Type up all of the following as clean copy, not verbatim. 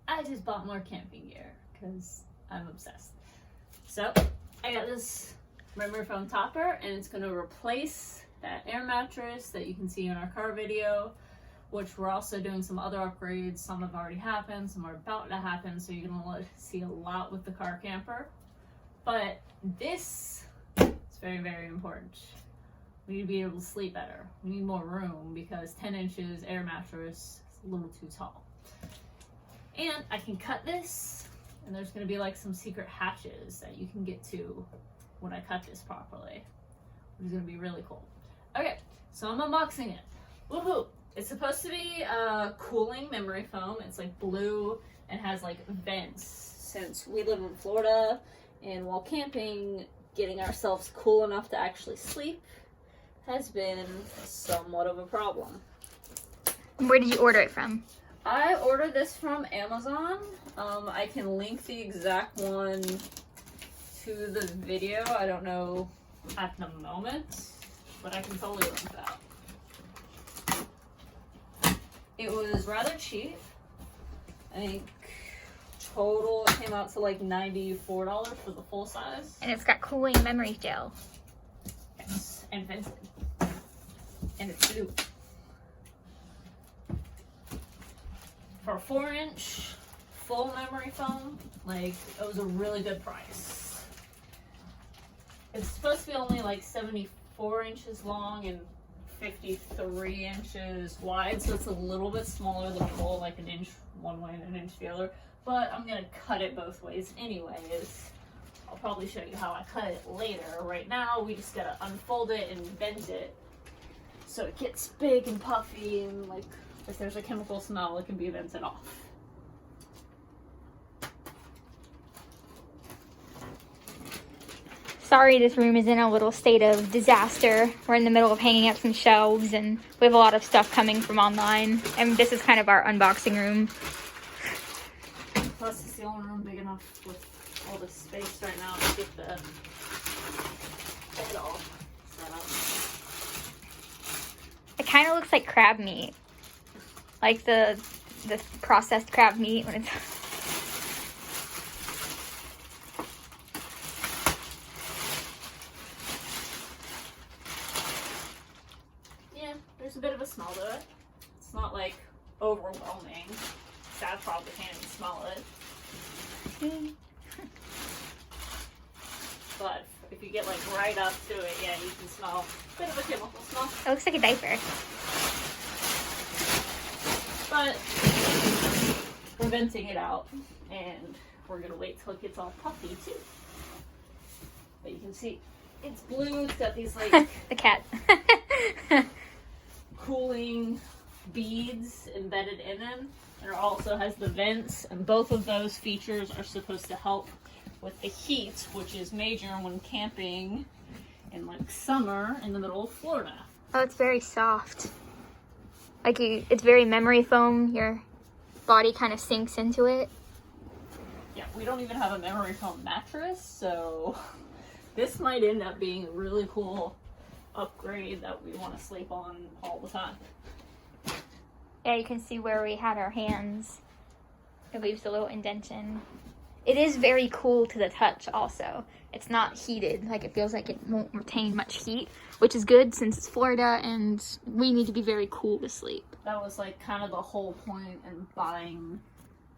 I just bought more camping gear because I'm obsessed. So I got this memory foam topper, and it's going to replace that air mattress that you can see in our car video, which we're also doing some other upgrades. Some have already happened, some are about to happen, so you're going to see a lot with the car camper. But this is very, very important. We need to be able to sleep better. We need more room because 10 inches air mattress is a little too tall. And I can cut this, and there's going to be like some secret hatches that you can get to when I cut this properly, which is going to be really cool. Okay, so I'm unboxing it. Woohoo! It's supposed to be cooling memory foam. It's like blue and has like vents. Since we live in Florida, and while camping, getting ourselves cool enough to actually sleep has been somewhat of a problem. Where did you order it from? I ordered this from Amazon. I can link the exact one to the video. I don't know at the moment, but I can totally link that. It was rather cheap. I think total it came out to like $94 for the full size. And it's got cooling memory gel. Yes, and vented. And it's blue. For a 4-inch full memory foam, like, it was a really good price. It's supposed to be only like 74 inches long and 53 inches wide, so it's a little bit smaller than full, like an inch one way and an inch the other. But I'm gonna cut it both ways anyways. I'll probably show you how I cut it later. Right now, we just gotta unfold it and vent it so it gets big and puffy, and like, if there's a chemical smell, it can be vented off. Sorry, this room is in a little state of disaster. We're in the middle of hanging up some shelves, and we have a lot of stuff coming from online. And this is kind of our unboxing room. Plus, it's the only room big enough with all the space right now to get the bed all set up. It kind of looks like crab meat. Like the processed crab meat when it's... Yeah, there's a bit of a smell to it. It's not like overwhelming. Dad probably can't even smell it. But if you get like right up to it, yeah, you can smell a bit of a chemical smell. It looks like a diaper. But we're venting it out, and we're gonna wait till it gets all puffy too. But you can see it's blue. It's got these like The cat. cooling beads embedded in them, and it also has the vents. And both of those features are supposed to help with the heat, which is major when camping in like summer in the middle of Florida. Oh, it's very soft. Like it's very memory foam. Your body kind of sinks into it. Yeah, we don't even have a memory foam mattress, so this might end up being a really cool upgrade that we want to sleep on all the time. Yeah, you can see where we had our hands. It leaves a little indentation. It is very cool to the touch also. It's not heated, like it feels like it won't retain much heat, which is good since it's Florida and we need to be very cool to sleep. That was like kind of the whole point in buying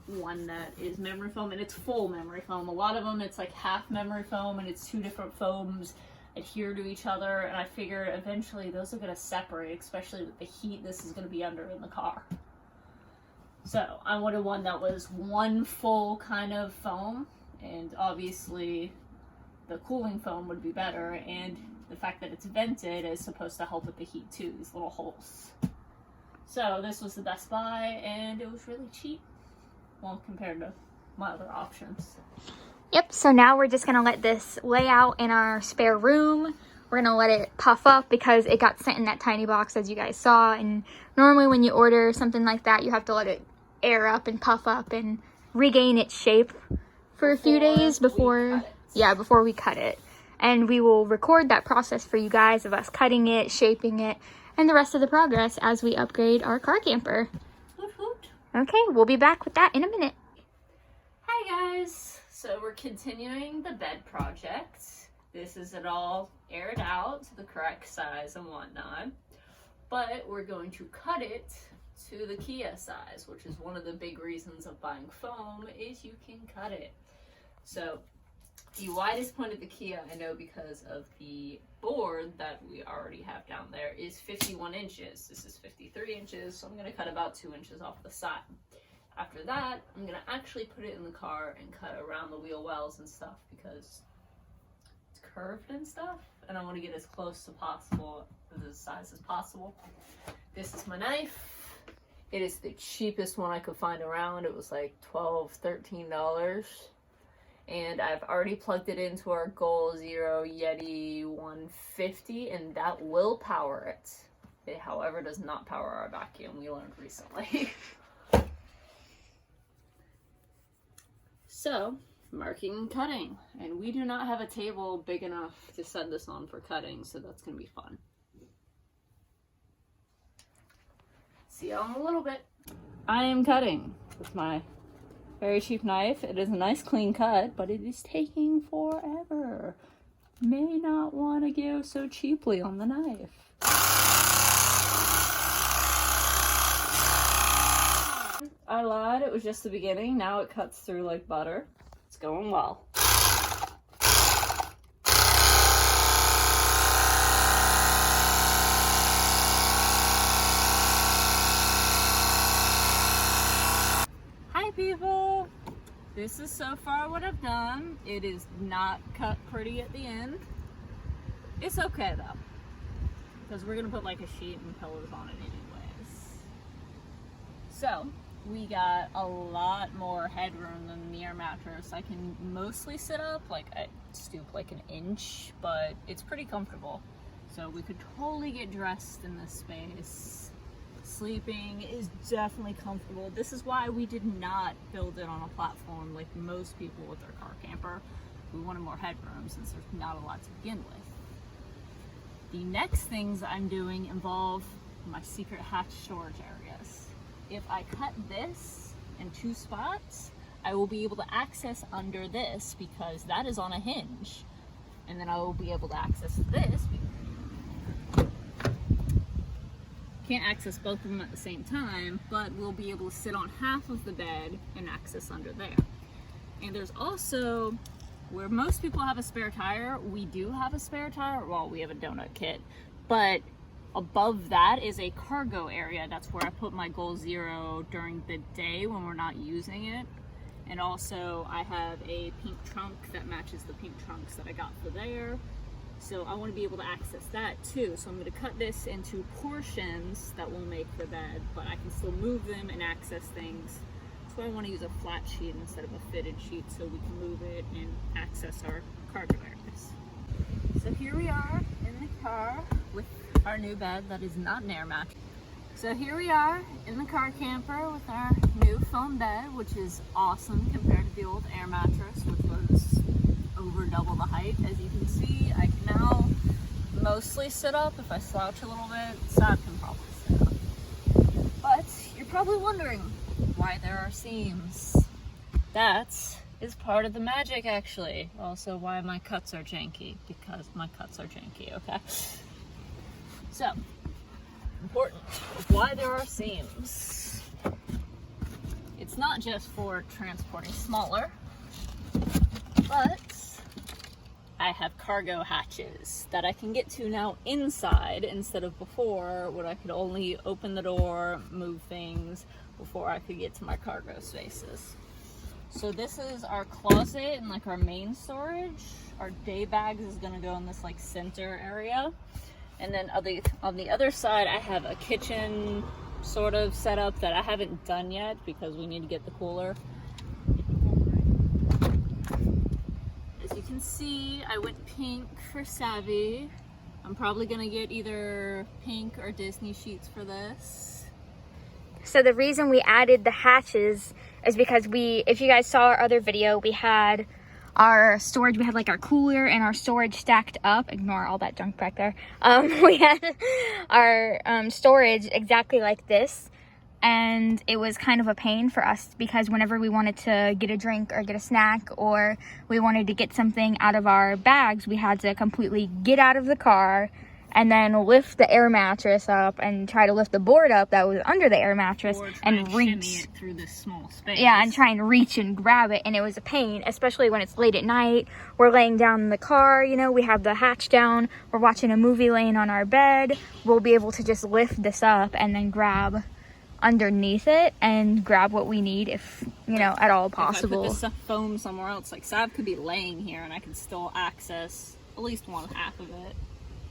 one that is memory foam, and it's full memory foam. A lot of them, it's like half memory foam and it's two different foams adhere to each other, and I figure eventually those are going to separate, especially with the heat this is going to be under in the car. So I wanted one that was one full kind of foam, and obviously the cooling foam would be better, and the fact that it's vented is supposed to help with the heat too, these little holes. So this was the best buy, and it was really cheap, well, compared to my other options. Yep, so now we're just going to let this lay out in our spare room. We're going to let it puff up because it got sent in that tiny box, as you guys saw. And normally when you order something like that, you have to let it air up and puff up and regain its shape for a few days before we cut it. And we will record that process for you guys of us cutting it, shaping it, and the rest of the progress as we upgrade our car camper. Hoot hoot. Okay, we'll be back with that in a minute. Hi guys! So we're continuing the bed project. This is it all aired out to the correct size and whatnot. But we're going to cut it to the Kia size, which is one of the big reasons of buying foam, is you can cut it. So the widest point of the Kia, I know because of the board that we already have down there, is 51 inches. This is 53 inches, so I'm going to cut about 2 inches off the side. After that, I'm going to actually put it in the car and cut around the wheel wells and stuff because it's curved and stuff, and I want to get as close to possible, the size as possible. This is my knife. It is the cheapest one I could find around. It was like $12, $13. And I've already plugged it into our Goal Zero Yeti 150, and that will power it. It, however, does not power our vacuum, we learned recently. So, marking and cutting. And we do not have a table big enough to set this on for cutting, so that's going to be fun. See you in a little bit. I am cutting with my very cheap knife. It is a nice clean cut, but it is taking forever. May not want to go so cheaply on the knife. I lied, it was just the beginning. Now it cuts through like butter. It's going well. Hi people! This is so far what I've done. It is not cut pretty at the end. It's okay though, because we're gonna put like a sheet and pillows on it anyways. So, we got a lot more headroom than the air mattress. I can mostly sit up, like I stoop like an inch, but it's pretty comfortable. So we could totally get dressed in this space. Sleeping is definitely comfortable. This is why we did not build it on a platform like most people with their car camper. We wanted more headroom since there's not a lot to begin with. The next things I'm doing involve my secret hatch storage areas. If I cut this in 2 spots, I will be able to access under this because that is on a hinge. And then I will be able to access this. Can't access both of them at the same time, but we'll be able to sit on half of the bed and access under there. And there's also, where most people have a spare tire, we do have a spare tire. Well, we have a donut kit, but above that is a cargo area. That's where I put my Goal Zero during the day when we're not using it. And also I have a pink trunk that matches the pink trunks that I got for there. So I want to be able to access that too. So I'm going to cut this into portions that will make the bed, but I can still move them and access things. So I want to use a flat sheet instead of a fitted sheet so we can move it and access our cargo areas. So here we are in the car with our new bed that is not an air mattress. So here we are in the car camper with our new foam bed, which is awesome compared to the old air mattress, which was over double the height. As you can see, I can now mostly sit up. If I slouch a little bit, Sad can probably sit up. But you're probably wondering why there are seams. That is part of the magic, actually. Also, why my cuts are janky, because my cuts are janky, okay? So, important of why there are seams. It's not just for transporting smaller, but I have cargo hatches that I can get to now inside instead of before when I could only open the door, move things before I could get to my cargo spaces. So this is our closet and like our main storage. Our day bags is gonna go in this like center area. And then on the other side, I have a kitchen sort of setup that I haven't done yet because we need to get the cooler. As you can see, I went pink for Savvy. I'm probably gonna get either pink or Disney sheets for this. So the reason we added the hatches is because if you guys saw our other video, we had our storage, we had like our cooler and our storage stacked up. Ignore all that junk back there. We had our storage exactly like this, and it was kind of a pain for us because whenever we wanted to get a drink or get a snack or we wanted to get something out of our bags, we had to completely get out of the car and then lift the air mattress up and try to lift the board up that was under the air mattress and reach it through this small space. Yeah, and try and reach and grab it, and it was a pain, especially when it's late at night. We're laying down in the car, you know, we have the hatch down, we're watching a movie laying on our bed. We'll be able to just lift this up and then grab underneath it and grab what we need if, you know, at all possible. If I put the foam somewhere else, like Sav could be laying here and I could still access at least one half of it.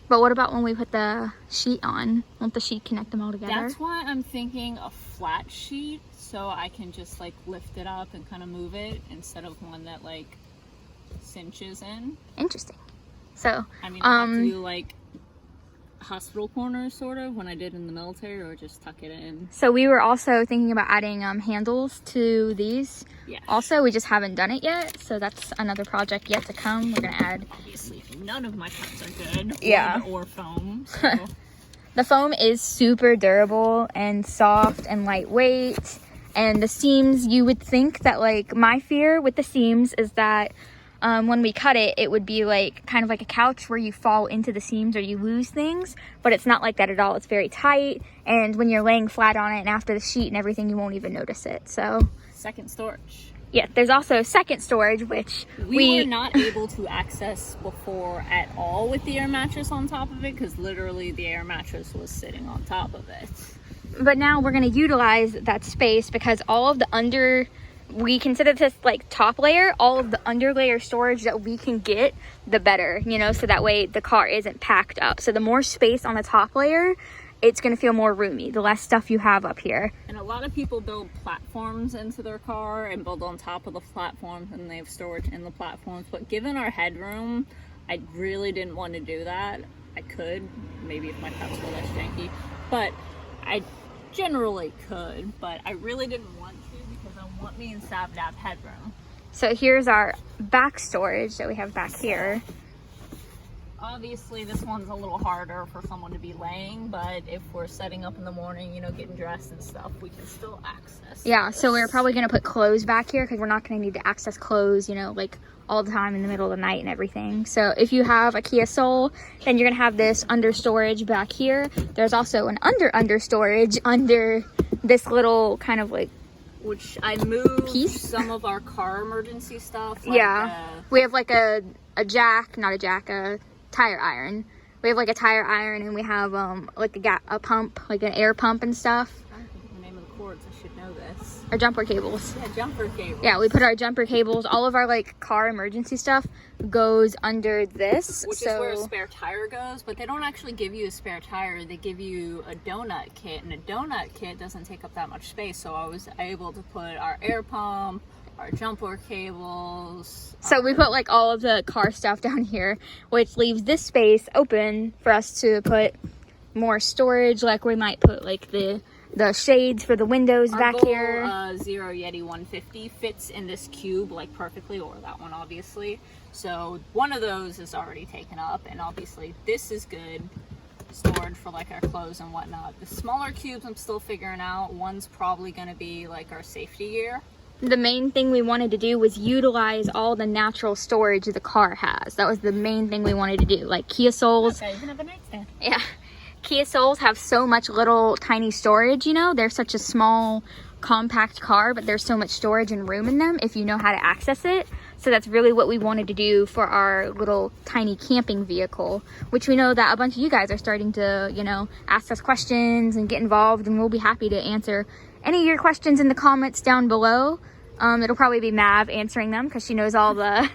But what about when we put the sheet on? Won't the sheet connect them all together? That's why I'm thinking a flat sheet, so I can just like lift it up and kind of move it instead of one that like cinches in. Interesting. So, I mean, I have to do like hospital corners sort of when I did in the military, or just tuck it in. So we were also thinking about adding handles to these. Yeah. Also, we just haven't done it yet, so that's another project yet to come. We're gonna add. Obviously, none of my cups are good. Yeah. Or foam. So. The foam is super durable and soft and lightweight, and the seams. You would think that, like, my fear with the seams is that when we cut it, it would be like kind of like a couch where you fall into the seams or you lose things, but it's not like that at all. It's very tight, and when you're laying flat on it and after the sheet and everything, you won't even notice it. So Second storage. yeah, there's also second storage, which we were not able to access before at all with the air mattress on top of it, because literally the air mattress was sitting on top of it. But now we're going to utilize that space because all of the we consider this like top layer, all of the underlayer storage that we can get, the better, you know, so that way the car isn't packed up. So the more space on the top layer, it's going to feel more roomy, the less stuff you have up here. And a lot of people build platforms into their car and build on top of the platforms, and they have storage in the platforms. But given our headroom, I really didn't want to do that. I could, maybe if my cups were less janky, but I generally could, but I really didn't want to because I want me and Sav to have headroom. So here's our back storage that we have back here. Obviously this one's a little harder for someone to be laying, but if we're setting up in the morning, you know, getting dressed and stuff, we can still access Yeah, this. so we're probably going to put clothes back here because we're not going to need to access clothes, you know, like all the time in the middle of the night and everything. So if you have a Kia Soul, then you're going to have this under storage back here. There's also an under storage under this little kind of like which I moved piece. Some of our car emergency stuff. Like, yeah, we have like a tire iron. We have like a tire iron, and we have like a pump, like an air pump and stuff. I don't think of the name of the cords. I should know this. Our jumper cables. Yeah, jumper cables. Yeah, we put our jumper cables. All of our like car emergency stuff goes under this. Which is where a spare tire goes, but they don't actually give you a spare tire. They give you a donut kit, and a donut kit doesn't take up that much space. So I was able to put our air pump, our jumper cables. So we put like all of the car stuff down here, which leaves this space open for us to put more storage. Like we might put like the shades for the windows our back goal, here. Zero Yeti 150 fits in this cube like perfectly, or that one obviously. So one of those is already taken up, and obviously this is good storage for like our clothes and whatnot. The smaller cubes I'm still figuring out. One's probably going to be like our safety gear. The main thing we wanted to do was utilize all the natural storage the car has. That was the main thing we wanted to do. Like Kia Souls. Okay, you can have a nightstand. Yeah. Kia Souls have so much little tiny storage, you know. They're such a small, compact car, but there's so much storage and room in them if you know how to access it. So that's really what we wanted to do for our little tiny camping vehicle, which we know that a bunch of you guys are starting to, you know, ask us questions and get involved, and we'll be happy to answer any of your questions in the comments down below. It'll probably be Mav answering them because she knows all the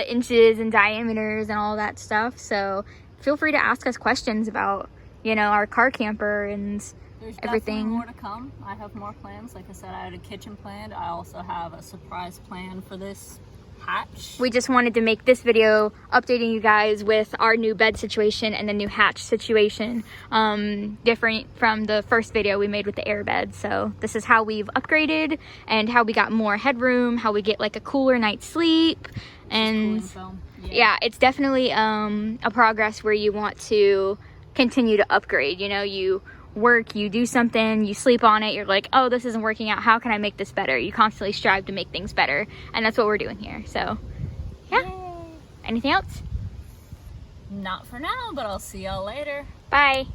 inches and diameters and all that stuff. So feel free to ask us questions about, you know, our car camper and There's everything. definitely more to come. I have more plans. Like I said, I had a kitchen planned. I also have a surprise plan for this hatch. We just wanted to make this video updating you guys with our new bed situation and the new hatch situation, different from the first video we made with the air bed. So this is how we've upgraded and how we got more headroom, how we get like a cooler night's sleep. And yeah, it's definitely a progress where you want to continue to upgrade. You know, you work, you do something, you sleep on it, you're like, oh, this isn't working out, how can I make this better? You constantly strive to make things better, and that's what we're doing here. So yeah. Yay. Anything else? Not for now, but I'll see y'all later. Bye.